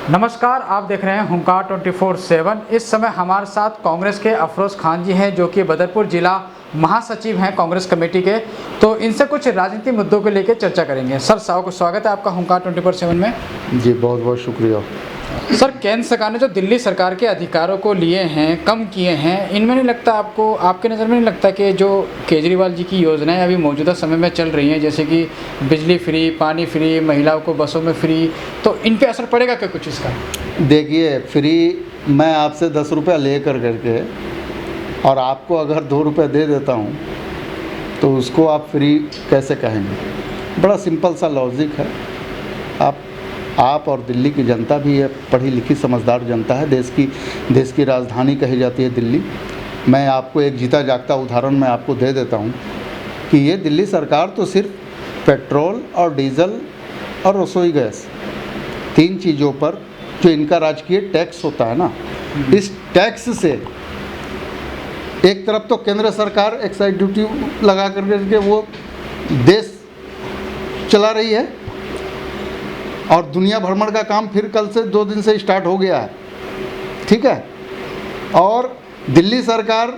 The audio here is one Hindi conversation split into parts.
नमस्कार, आप देख रहे हैं हुंकार 24/7। इस समय हमारे साथ कांग्रेस के अफरोज़ खान जी हैं, जो कि बदरपुर जिला महासचिव हैं कांग्रेस कमेटी के। तो इनसे कुछ राजनीतिक मुद्दों को लेकर चर्चा करेंगे। सर, स्वागत है आपका हुंकार 24/7 में। जी, बहुत बहुत शुक्रिया। सर, केंद्र सरकार ने जो दिल्ली सरकार के अधिकारों को लिए हैं, कम किए हैं, इनमें नहीं लगता आपको, आपके नज़र में नहीं लगता कि जो केजरीवाल जी की योजनाएं अभी मौजूदा समय में चल रही हैं, जैसे कि बिजली फ्री, पानी फ्री, महिलाओं को बसों में फ्री, तो इन पे असर पड़ेगा क्या कुछ इसका? देखिए, फ्री मैं आपसे 10 रुपया ले करके और आपको अगर 2 रुपये दे देता हूँ तो उसको आप फ्री कैसे कहेंगे? बड़ा सिंपल सा लॉजिक है। आप और दिल्ली की जनता भी ये पढ़ी लिखी समझदार जनता है। देश की राजधानी कही जाती है दिल्ली। मैं आपको एक जीता जागता उदाहरण मैं आपको दे देता हूँ कि ये दिल्ली सरकार तो सिर्फ पेट्रोल और डीजल और रसोई गैस 3 चीज़ों पर जो इनका राजकीय टैक्स होता है ना, इस टैक्स से एक तरफ तो केंद्र सरकार एक्साइज ड्यूटी लगा करके वो देश चला रही है और दुनिया भ्रमण का काम फिर कल से 2 दिन से स्टार्ट हो गया है, ठीक है। और दिल्ली सरकार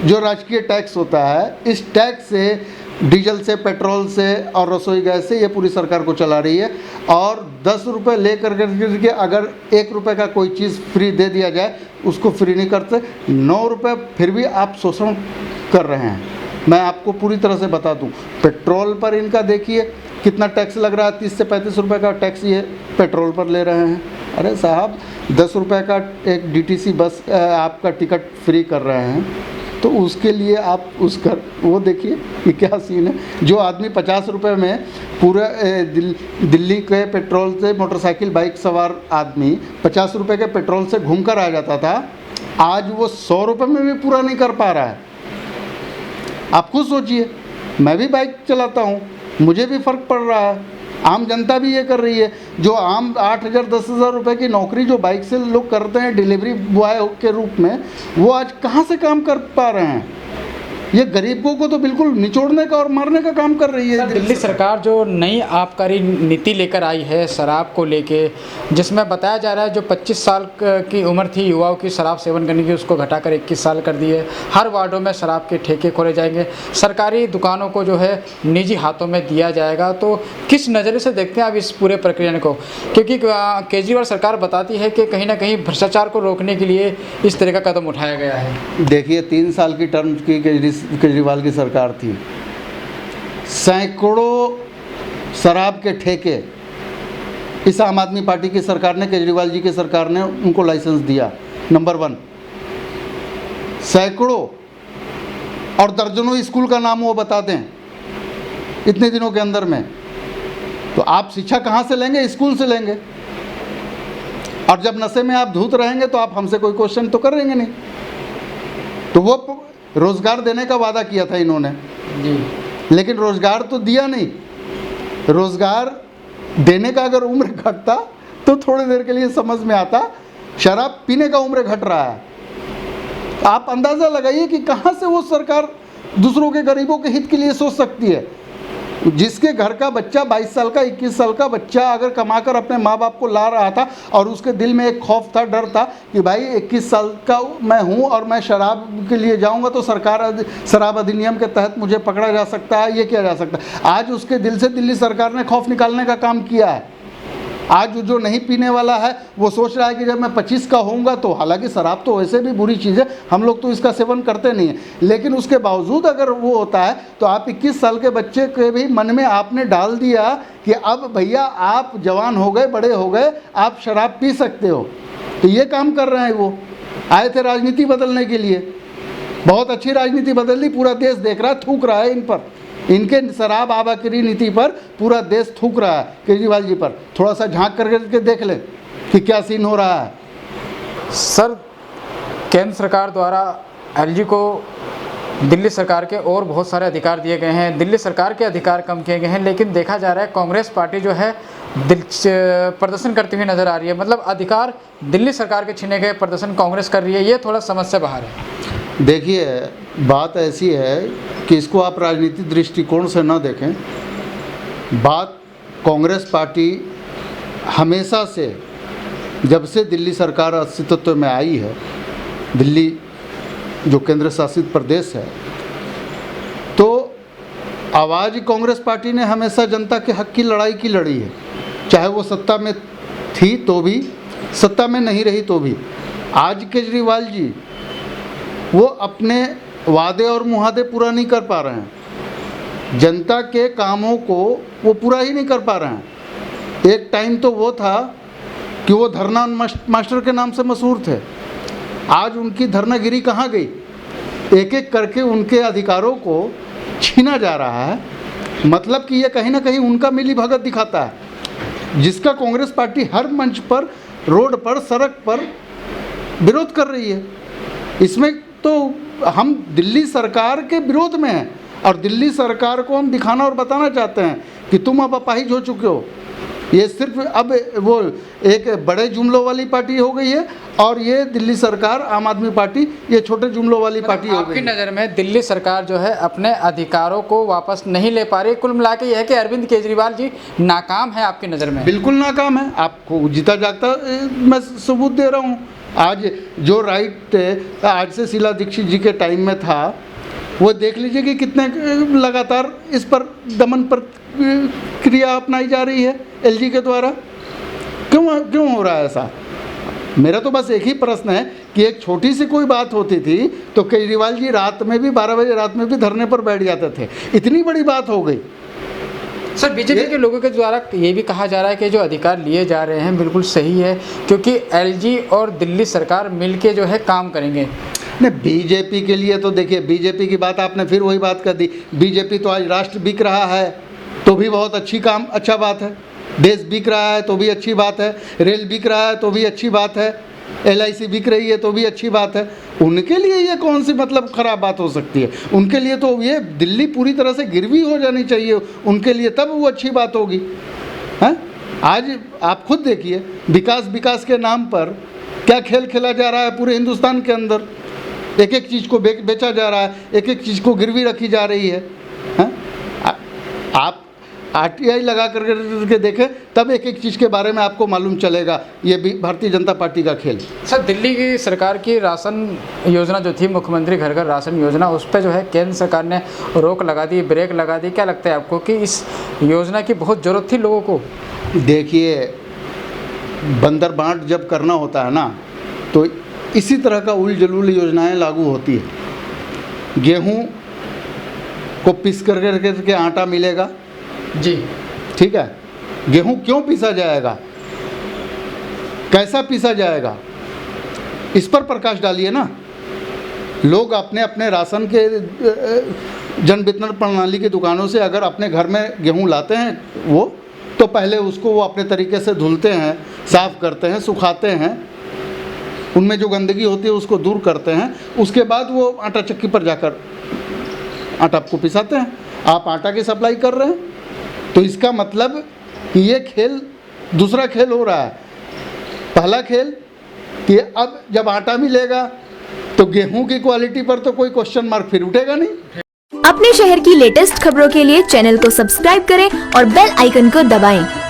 जो राजकीय टैक्स होता है, इस टैक्स से डीजल से, पेट्रोल से और रसोई गैस से ये पूरी सरकार को चला रही है। और 10 रुपये ले करके अगर 1 रुपये का कोई चीज़ फ्री दे दिया जाए उसको फ्री नहीं करते। 9 रुपये फिर भी आप शोषण कर रहे हैं। मैं आपको पूरी तरह से बता दूं, पेट्रोल पर इनका देखिए कितना टैक्स लग रहा है। 30 से 35 रुपये का टैक्स ये पेट्रोल पर ले रहे हैं। अरे साहब, 10 रुपये का एक डीटीसी बस आपका टिकट फ्री कर रहे हैं, तो उसके लिए आप उसका वो देखिए कि क्या सीन है। जो आदमी 50 रुपये में पूरा दिल्ली के पेट्रोल से, मोटरसाइकिल बाइक सवार आदमी 50 रुपये के पेट्रोल से घूम कर आ जाता था, आज वो 100 रुपये में भी पूरा नहीं कर पा रहा है। आप खुद सोचिए, मैं भी बाइक चलाता हूँ, मुझे भी फ़र्क पड़ रहा है। आम जनता भी ये कर रही है। जो आम 8,000 10,000 रुपये की नौकरी जो बाइक से लोग करते हैं डिलीवरी बॉय के रूप में, वो आज कहाँ से काम कर पा रहे हैं? ये गरीबों को तो बिल्कुल निचोड़ने का और मारने का काम कर रही है। दिल्ली सरकार जो नई आबकारी नीति लेकर आई है शराब को लेके, जिसमें बताया जा रहा है जो 25 साल की उम्र थी युवाओं की शराब सेवन करने की, उसको घटाकर 21 साल कर दिए। हर वार्डों में शराब के ठेके खोले जाएंगे, सरकारी दुकानों को जो है निजी हाथों में दिया जाएगा। तो किस नज़रिए से देखते हैं आप इस पूरे प्रक्रिया को? क्योंकि केजरीवाल सरकार बताती है कि कहीं ना कहीं भ्रष्टाचार को रोकने के लिए इस तरह का कदम उठाया गया है। देखिए, 3 साल की टर्म की केजरीवाल की सरकार थी, सैकड़ों शराब के ठेके इस आम आदमी पार्टी की सरकार ने, केजरीवाल जी की सरकार ने उनको लाइसेंस दिया। नंबर 1, सैकड़ों और दर्जनों स्कूल का नाम वो बता दें इतने दिनों के अंदर में। तो आप शिक्षा कहाँ से लेंगे? स्कूल से लेंगे। और जब नशे में आप धूत रहेंगे तो आप हमसे कोई क्वेश्चन तो करेंगे नहीं। तो वो रोज़गार देने का वादा किया था इन्होंने जी, लेकिन रोज़गार तो दिया नहीं। रोज़गार देने का अगर उम्र घटता तो थोड़ी देर के लिए समझ में आता, शराब पीने का उम्र घट रहा है। आप अंदाज़ा लगाइए कि कहाँ से वो सरकार दूसरों के गरीबों के हित के लिए सोच सकती है। जिसके घर का बच्चा 22 साल का, 21 साल का बच्चा अगर कमाकर अपने माँ बाप को ला रहा था और उसके दिल में एक खौफ था, डर था कि भाई 21 साल का मैं हूँ और मैं शराब के लिए जाऊँगा तो सरकार शराब अधिनियम के तहत मुझे पकड़ा जा सकता है, ये किया जा सकता है। आज उसके दिल से दिल्ली सरकार ने खौफ निकालने का काम किया है। आज जो नहीं पीने वाला है वो सोच रहा है कि जब मैं 25 का होऊंगा तो, हालांकि शराब तो वैसे भी बुरी चीज़ है, हम लोग तो इसका सेवन करते नहीं हैं, लेकिन उसके बावजूद अगर वो होता है तो आप 21 साल के बच्चे के भी मन में आपने डाल दिया कि अब भैया आप जवान हो गए, बड़े हो गए, आप शराब पी सकते हो। तो ये काम कर रहे हैं। वो आए थे राजनीति बदलने के लिए, बहुत अच्छी राजनीति बदल दी, पूरा देश देख रहा है, थूक रहा है इन पर, इनके शराब आबकारी नीति पर पूरा देश थूक रहा है केजरीवाल जी पर। थोड़ा सा झांक करके देख ले कि क्या सीन हो रहा है। सर, केंद्र सरकार द्वारा एलजी को दिल्ली सरकार के और बहुत सारे अधिकार दिए गए हैं, दिल्ली सरकार के अधिकार कम किए गए हैं, लेकिन देखा जा रहा है कांग्रेस पार्टी जो है प्रदर्शन करती हुई नज़र आ रही है। मतलब अधिकार दिल्ली सरकार के छीने गए, प्रदर्शन कांग्रेस कर रही है, ये थोड़ा समझ से बाहर है। देखिए, बात ऐसी है कि इसको आप राजनीतिक दृष्टिकोण से न देखें। बात कांग्रेस पार्टी हमेशा से जब से दिल्ली सरकार अस्तित्व में आई है, दिल्ली जो केंद्र शासित प्रदेश है, तो आवाज़ कांग्रेस पार्टी ने हमेशा जनता के हक की लड़ाई की लड़ी है, चाहे वो सत्ता में थी तो भी, सत्ता में नहीं रही तो भी। आज केजरीवाल जी वो अपने वादे और मुहादे पूरा नहीं कर पा रहे हैं, जनता के कामों को वो पूरा ही नहीं कर पा रहे हैं। एक टाइम तो वो था कि वो धरना मास्टर के नाम से मशहूर थे, आज उनकी धरनागिरी कहाँ गई? एक एक करके उनके अधिकारों को छीना जा रहा है। मतलब कि ये कहीं ना कहीं उनका मिली भगत दिखाता है, जिसका कांग्रेस पार्टी हर मंच पर, रोड पर, सड़क पर विरोध कर रही है। इसमें तो हम दिल्ली सरकार के विरोध में हैं और दिल्ली सरकार को हम दिखाना और बताना चाहते हैं कि तुम अब अपाहिज हो चुके हो। ये सिर्फ अब वो एक बड़े जुमलों वाली पार्टी हो गई है और ये दिल्ली सरकार, आम आदमी पार्टी, ये छोटे जुमलों वाली पार्टी हो गई। आपकी नज़र में दिल्ली सरकार जो है अपने अधिकारों को वापस नहीं ले पा रही, कुल मिला के यह है कि अरविंद केजरीवाल जी नाकाम है आपकी नज़र में? बिल्कुल नाकाम है, आपको जीता जागता मैं सबूत दे रहा हूँ। आज जो राइट आज से शीला दीक्षित जी के टाइम में था, वो देख लीजिए कि कितने लगातार इस पर दमन पर क्रिया अपनाई जा रही है एलजी के द्वारा। क्यों हो रहा है ऐसा? मेरा तो बस एक ही प्रश्न है कि एक छोटी सी कोई बात होती थी तो केजरीवाल जी रात में भी 12 बजे रात में भी धरने पर बैठ जाते थे, इतनी बड़ी बात हो गई। सर, बीजेपी के लोगों के द्वारा ये भी कहा जा रहा है कि जो अधिकार लिए जा रहे हैं बिल्कुल सही है, क्योंकि एलजी और दिल्ली सरकार मिलके जो है काम करेंगे। नहीं, बीजेपी के लिए तो देखिए, बीजेपी की बात आपने फिर वही बात कर दी। बीजेपी तो आज राष्ट्र बिक रहा है तो भी बहुत अच्छा बात है, देश बिक रहा है तो भी अच्छी बात है, रेल बिक रहा है तो भी अच्छी बात है, LIC बिक रही है तो भी अच्छी बात है। उनके लिए ये कौन सी मतलब ख़राब बात हो सकती है? उनके लिए तो ये दिल्ली पूरी तरह से गिरवी हो जानी चाहिए उनके लिए, तब वो अच्छी बात होगी। हैं, आज आप खुद देखिए विकास के नाम पर क्या खेल खेला जा रहा है पूरे हिंदुस्तान के अंदर। एक एक चीज़ को बेचा जा रहा है, एक एक चीज़ को गिरवी रखी जा रही है। हैं, आप RTI लगा करके देखें तब एक एक चीज़ के बारे में आपको मालूम चलेगा। ये भी भारतीय जनता पार्टी का खेल। सर, दिल्ली की सरकार की राशन योजना जो थी, मुख्यमंत्री घर घर राशन योजना, उस पर जो है केंद्र सरकार ने रोक लगा दी, ब्रेक लगा दी। क्या लगता है आपको कि इस योजना की बहुत ज़रूरत थी लोगों को? देखिए, बंदर बांट जब करना होता है ना, तो इसी तरह का उल जलूल योजनाएं लागू होती है। गेहूँ को पीस करके आटा मिलेगा जी, ठीक है। गेहूं क्यों पीसा जाएगा, कैसा पीसा जाएगा, इस पर प्रकाश डालिए ना। लोग अपने अपने राशन के जन वितरण प्रणाली की दुकानों से अगर अपने घर में गेहूं लाते हैं वो, तो पहले उसको वो अपने तरीके से धुलते हैं, साफ़ करते हैं, सुखाते हैं, उनमें जो गंदगी होती है उसको दूर करते हैं, उसके बाद वो आटा चक्की पर जाकर आटा को पिसाते हैं। आप आटा की सप्लाई कर रहे हैं, तो इसका मतलब कि ये खेल, दूसरा खेल हो रहा है। पहला खेल कि अब जब आटा मिलेगा तो गेहूं की क्वालिटी पर तो कोई क्वेश्चन मार्क फिर उठेगा नहीं। अपने शहर की लेटेस्ट खबरों के लिए चैनल को सब्सक्राइब करें और बेल आइकन को दबाएं।